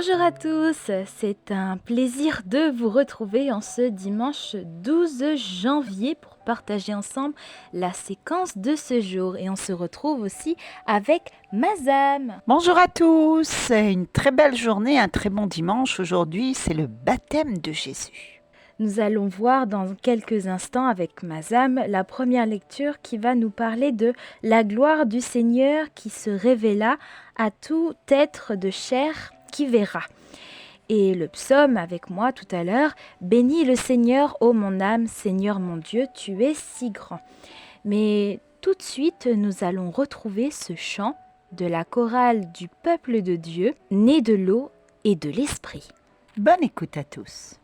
Bonjour à tous, c'est un plaisir de vous retrouver en ce dimanche 12 janvier pour partager ensemble la séquence de ce jour. Et on se retrouve aussi avec Mazam. Bonjour à tous, c'est une très belle journée, un très bon dimanche. Aujourd'hui, c'est le baptême de Jésus. Nous allons voir dans quelques instants avec Mazam la première lecture qui va nous parler de la gloire du Seigneur qui se révéla à tout être de chair qui verra. Et le psaume avec moi tout à l'heure, bénis le Seigneur, ô mon âme, Seigneur mon Dieu, tu es si grand. Mais tout de suite, nous allons retrouver ce chant de la chorale du peuple de Dieu, né de l'eau et de l'esprit. Bonne écoute à tous.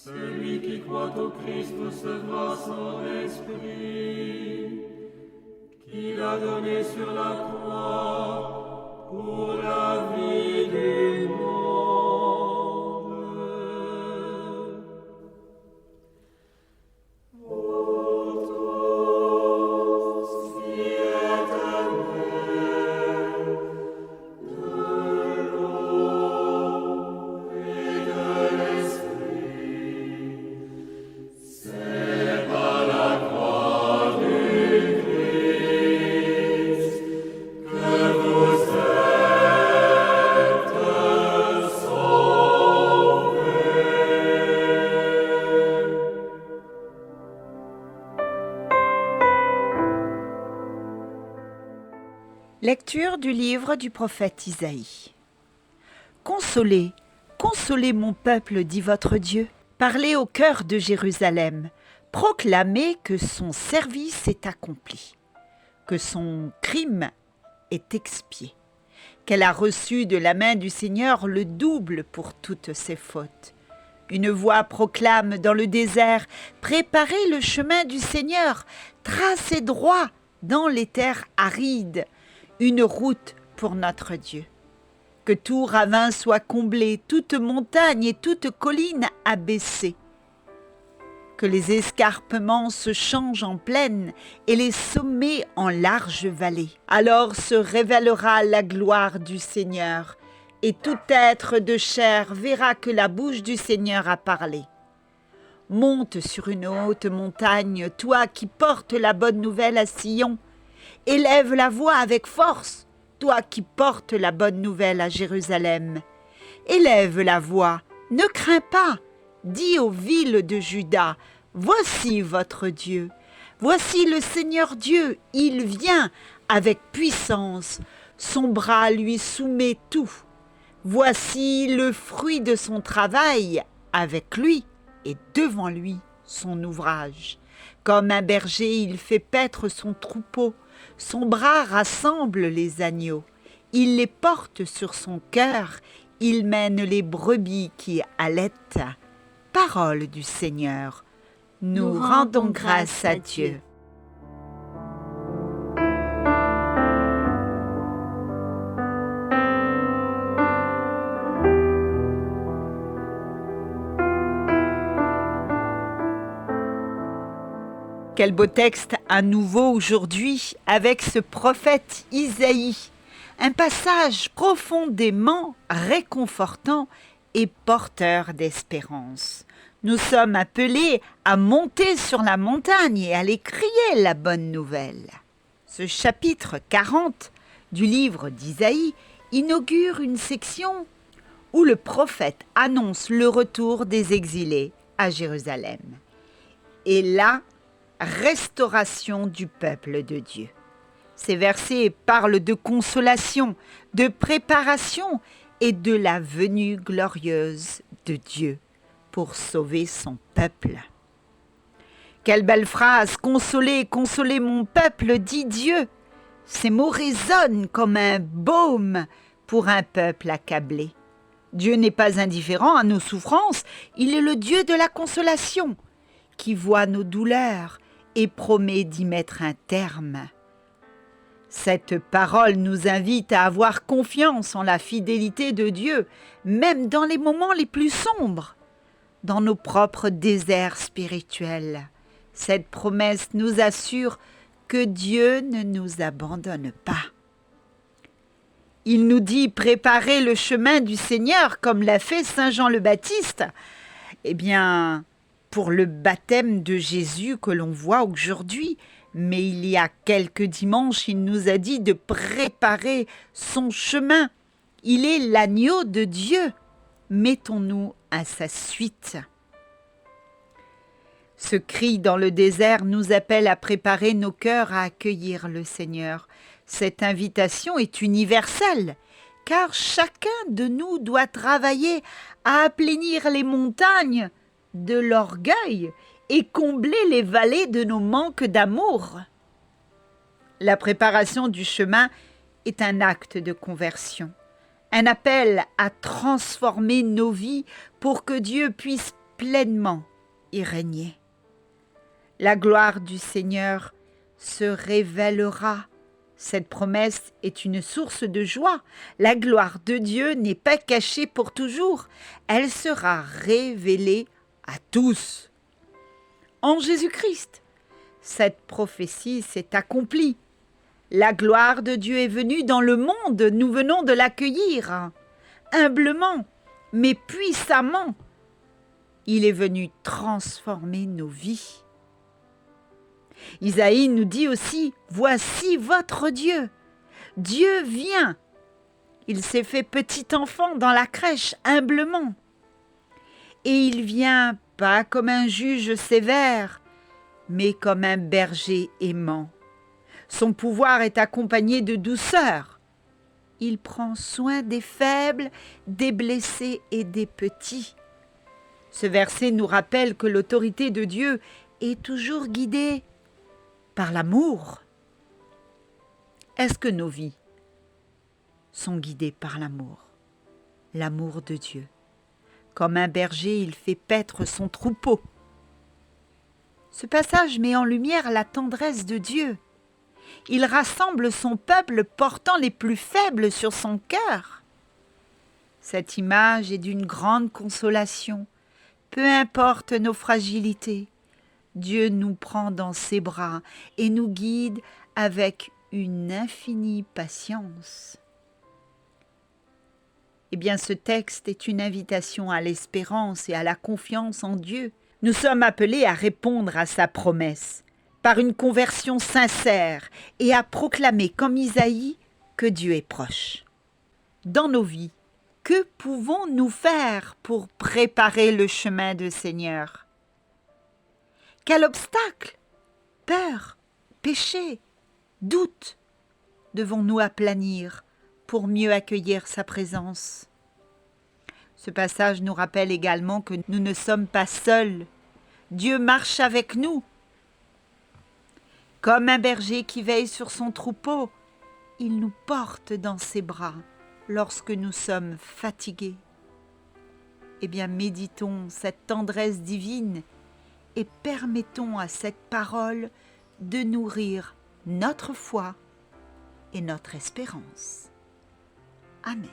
Celui qui croit au Christ recevra son esprit, qu'il a donné sur la croix pour la vie du monde. Ô tous qui êtes nés de l'eau et de l'esprit, c'est par la croix du Christ que vous êtes sauvés. Lecture du livre du prophète Isaïe. Consolez, consolez mon peuple, dit votre Dieu. Parlez au cœur de Jérusalem. Proclamez que son service est accompli, que son crime est expié, qu'elle a reçu de la main du Seigneur le double pour toutes ses fautes. Une voix proclame dans le désert, préparez le chemin du Seigneur, tracez droit dans les terres arides, une route pour notre Dieu. Que tout ravin soit comblé, toute montagne et toute colline abaissée. Que les escarpements se changent en plaine et les sommets en larges vallées. Alors se révélera la gloire du Seigneur, et tout être de chair verra que la bouche du Seigneur a parlé. Monte sur une haute montagne, toi qui portes la bonne nouvelle à Sion. Élève la voix avec force, toi qui portes la bonne nouvelle à Jérusalem. Élève la voix, ne crains pas, dis aux villes de Juda, voici votre Dieu. Voici le Seigneur Dieu, il vient avec puissance, son bras lui soumet tout. Voici le fruit de son travail, avec lui et devant lui son ouvrage. Comme un berger, il fait paître son troupeau. Son bras rassemble les agneaux, il les porte sur son cœur, il mène les brebis qui allaitent. Parole du Seigneur, nous rendons grâce à Dieu. Quel beau texte à nouveau aujourd'hui avec ce prophète Isaïe. Un passage profondément réconfortant et porteur d'espérance. Nous sommes appelés à monter sur la montagne et à aller crier la bonne nouvelle. Ce chapitre 40 du livre d'Isaïe inaugure une section où le prophète annonce le retour des exilés à Jérusalem. Et là, restauration du peuple de Dieu. Ces versets parlent de consolation, de préparation et de la venue glorieuse de Dieu pour sauver son peuple. Quelle belle phrase, consolez, consolez mon peuple, dit Dieu. Ces mots résonnent comme un baume pour un peuple accablé. Dieu n'est pas indifférent à nos souffrances, il est le Dieu de la consolation, qui voit nos douleurs et promet d'y mettre un terme. Cette parole nous invite à avoir confiance en la fidélité de Dieu, même dans les moments les plus sombres, dans nos propres déserts spirituels. Cette promesse nous assure que Dieu ne nous abandonne pas. Il nous dit « Préparez le chemin du Seigneur » comme l'a fait Saint Jean le Baptiste. Eh bien, pour le baptême de Jésus que l'on voit aujourd'hui, mais il y a quelques dimanches, il nous a dit de préparer son chemin. Il est l'agneau de Dieu. Mettons-nous à sa suite. Ce cri dans le désert nous appelle à préparer nos cœurs à accueillir le Seigneur. Cette invitation est universelle, car chacun de nous doit travailler à aplanir les montagnes de l'orgueil et combler les vallées de nos manques d'amour. La préparation du chemin est un acte de conversion, un appel à transformer nos vies pour que Dieu puisse pleinement y régner. La gloire du Seigneur se révélera. Cette promesse est une source de joie. La gloire de Dieu n'est pas cachée pour toujours. Elle sera révélée à tous. En Jésus-Christ, cette prophétie s'est accomplie. La gloire de Dieu est venue dans le monde. Nous venons de l'accueillir humblement, mais puissamment. Il est venu transformer nos vies. Isaïe nous dit aussi, « Voici votre Dieu. Dieu vient. Il s'est fait petit enfant dans la crèche, humblement. Et il vient pas comme un juge sévère, mais comme un berger aimant. Son pouvoir est accompagné de douceur. Il prend soin des faibles, des blessés et des petits. » Ce verset nous rappelle que l'autorité de Dieu est toujours guidée par l'amour. Est-ce que nos vies sont guidées par l'amour de Dieu? Comme un berger, il fait paître son troupeau. Ce passage met en lumière la tendresse de Dieu. Il rassemble son peuple portant les plus faibles sur son cœur. Cette image est d'une grande consolation. Peu importe nos fragilités, Dieu nous prend dans ses bras et nous guide avec une infinie patience. Eh bien, ce texte est une invitation à l'espérance et à la confiance en Dieu. Nous sommes appelés à répondre à sa promesse par une conversion sincère et à proclamer comme Isaïe que Dieu est proche. Dans nos vies, que pouvons-nous faire pour préparer le chemin du Seigneur? Quel obstacle, peur, péché, doute devons-nous aplanir pour mieux accueillir sa présence? Ce passage nous rappelle également que nous ne sommes pas seuls. Dieu marche avec nous. Comme un berger qui veille sur son troupeau, il nous porte dans ses bras lorsque nous sommes fatigués. Eh bien, méditons cette tendresse divine et permettons à cette parole de nourrir notre foi et notre espérance. Amen.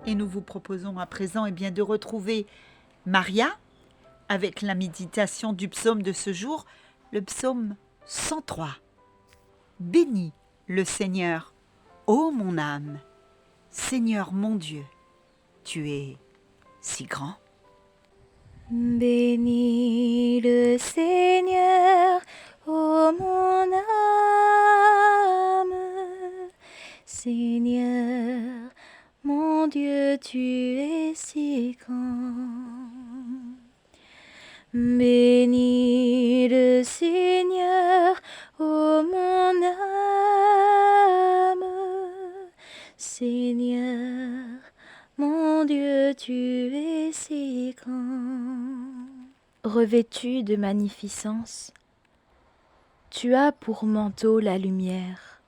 Et nous vous proposons à présent de retrouver Maria avec la méditation du psaume de ce jour, le psaume 103. Bénis le Seigneur, ô mon âme, Seigneur mon Dieu, tu es si grand. Bénis le Seigneur, ô mon âme, Seigneur, mon Dieu, tu es si grand. Bénis le Seigneur, ô mon âme, Seigneur, mon Dieu, tu es si grand. Revêtu de magnificence, tu as pour manteau la lumière.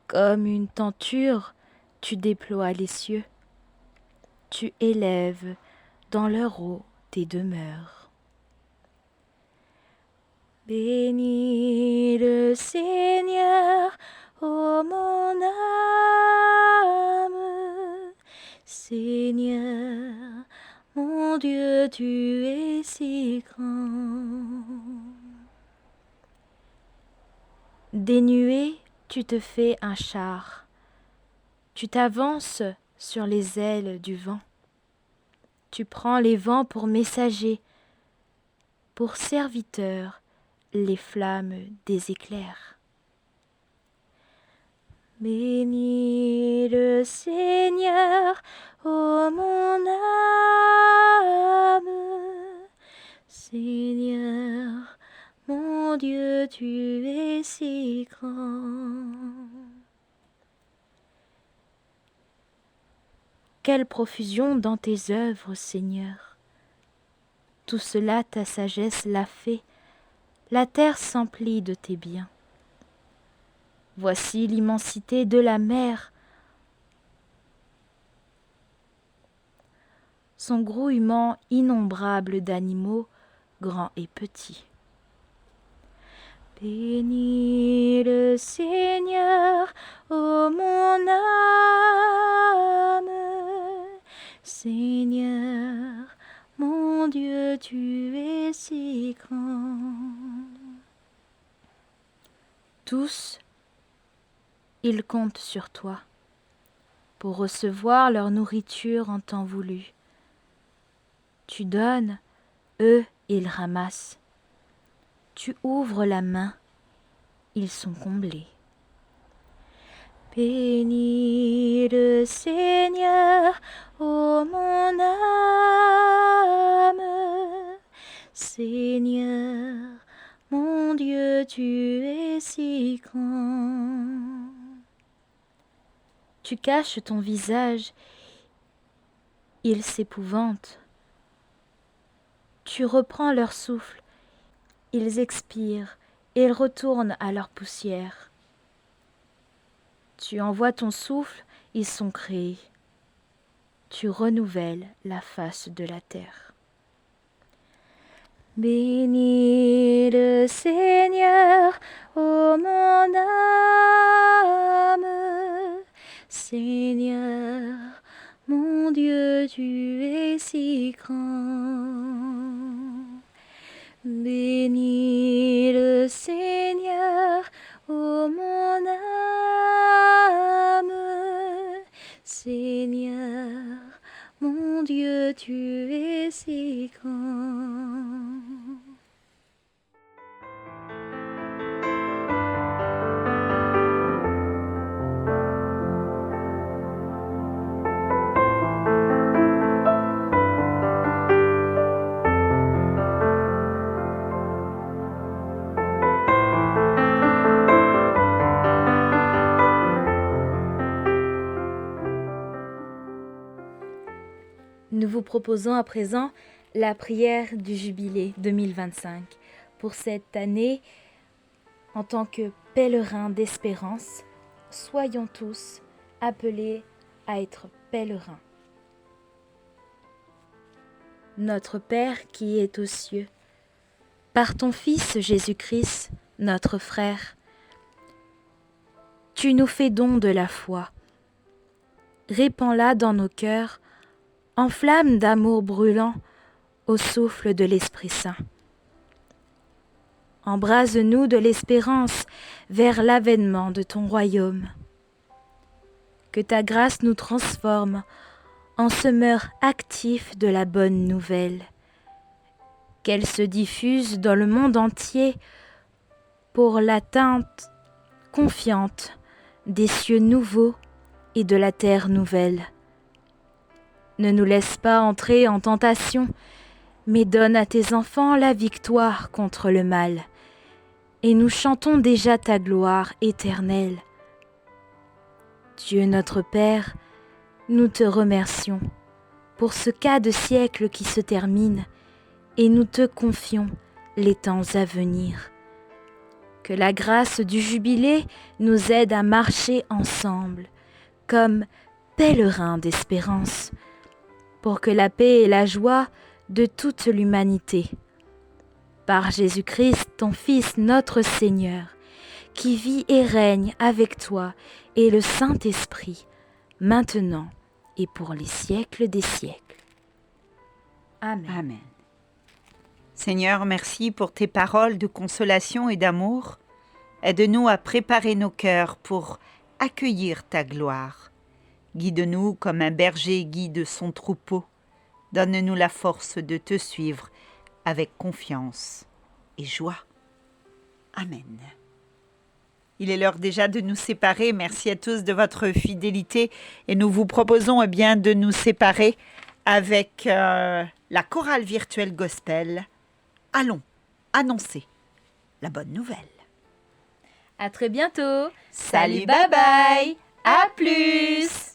Comme une tenture, tu déploies les cieux. Tu élèves dans leur eau tes demeures. Bénis le Seigneur, ô mon âme, Seigneur, mon Dieu, tu es si grand. Dénué, tu te fais un char. Tu t'avances sur les ailes du vent. Tu prends les vents pour messagers, pour serviteurs, les flammes des éclairs. Bénis le Seigneur, ô mon âme, Seigneur, mon Dieu, tu es si grand. Quelle profusion dans tes œuvres, Seigneur! Tout cela, ta sagesse l'a fait. La terre s'emplit de tes biens. Voici l'immensité de la mer. Son grouillement innombrable d'animaux, grands et petits. Bénis le Seigneur, ô mon âme. Seigneur, mon Dieu, tu es si grand. Tous, ils comptent sur toi pour recevoir leur nourriture en temps voulu. Tu donnes, eux, ils ramassent. Tu ouvres la main, ils sont comblés. Bénis le Seigneur, ô mon âme. Seigneur, mon Dieu, tu es si grand. Tu caches ton visage, ils s'épouvantent. Tu reprends leur souffle, ils expirent et ils retournent à leur poussière. Tu envoies ton souffle, ils sont créés. Tu renouvelles la face de la terre. Bénis le Seigneur, ô mon âme. Seigneur, mon Dieu, tu es si grand. Bénis le Seigneur, ô mon âme. Seigneur, mon Dieu, tu es si grand. Nous vous proposons à présent la prière du Jubilé 2025. Pour cette année, en tant que pèlerins d'espérance, soyons tous appelés à être pèlerins. Notre Père qui es aux cieux, par ton Fils Jésus-Christ, notre frère, tu nous fais don de la foi. Répands-la dans nos cœurs, en flamme d'amour brûlant au souffle de l'Esprit Saint. Embrase-nous de l'espérance vers l'avènement de ton royaume. Que ta grâce nous transforme en semeurs actifs de la bonne nouvelle. Qu'elle se diffuse dans le monde entier pour l'atteinte confiante des cieux nouveaux et de la terre nouvelle. Ne nous laisse pas entrer en tentation, mais donne à tes enfants la victoire contre le mal. Et nous chantons déjà ta gloire éternelle. Dieu notre Père, nous te remercions pour ce quart de siècle qui se termine et nous te confions les temps à venir. Que la grâce du jubilé nous aide à marcher ensemble comme pèlerins d'espérance, pour que la paix et la joie de toute l'humanité, par Jésus-Christ, ton Fils, notre Seigneur, qui vit et règne avec toi et le Saint-Esprit, maintenant et pour les siècles des siècles. Amen. Amen. Seigneur, merci pour tes paroles de consolation et d'amour. Aide-nous à préparer nos cœurs pour accueillir ta gloire. Guide-nous comme un berger guide son troupeau. Donne-nous la force de te suivre avec confiance et joie. Amen. Il est l'heure déjà de nous séparer. Merci à tous de votre fidélité et nous vous proposons de nous séparer avec la chorale virtuelle gospel. Allons annoncer la bonne nouvelle. À très bientôt. Salut, bye bye. À plus.